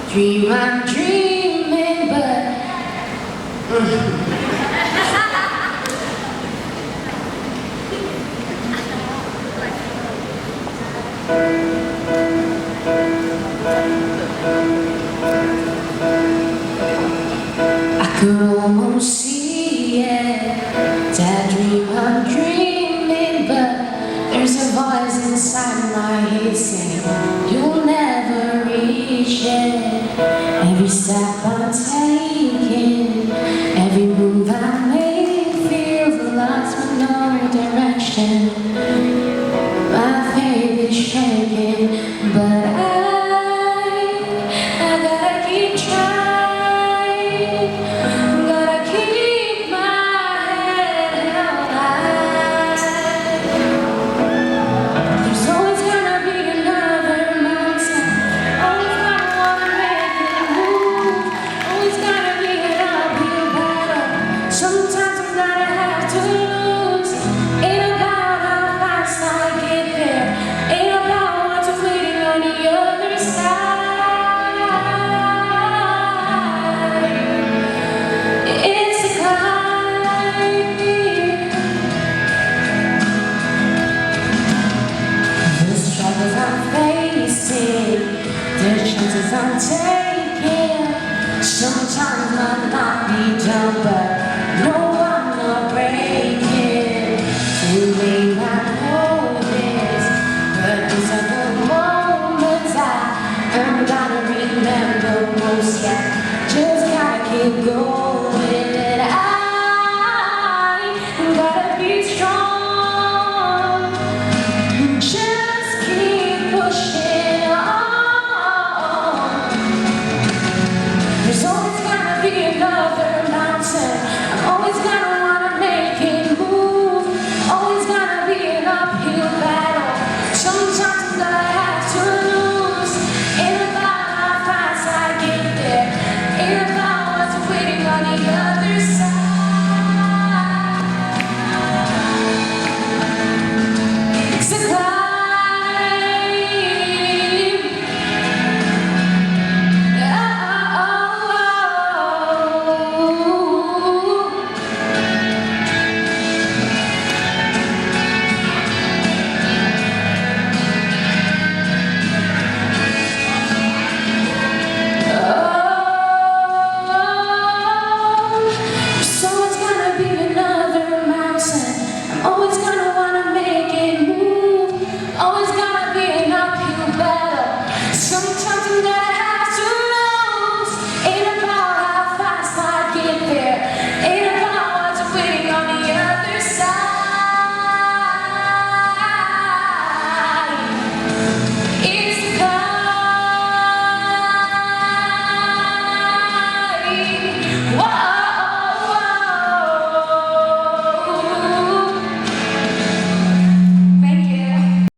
Dream, I'm dreaming, but I could almost see it. That dream, I'm dreaming, but there's a voice inside my head saying you'll never reach it. Every step I'm taking, every move I make feels lost with no direction. My faith is shaking, but I gotta keep trying. Gotta keep my head held high. There's always gonna be another mountain. Always gonna wanna make it move. Always gonna be an uphill battle. Sometimes I'm gonna have to lose. Ain't about how fast I get there. Ain't about what's waiting on the other side. It's a climb. The struggles I'm facing, the chances I'm taking. Sometimes might not be done, but no, I'm not breaking. You may not know this, but these are the moments I'm gonna remember most. Yeah, just gotta keep going, and I gotta be strong. Just keep pushing on. There's always gonna be another mountain. I'm always gonna wanna make it move. Always gonna be an uphill battle. Sometimes I'm gonna have to lose. Ain't about how fast I get there. Ain't about what's waiting on the other side. It's a climb. There's always gonna be another mountain. I'm always gonna wanna make it move. Always gonna be an uphill battle. Sometimes I'm gonna have to lose. Ain't about how fast I get there. Ain't about what's waiting on the other side. It's the climb. Whoa.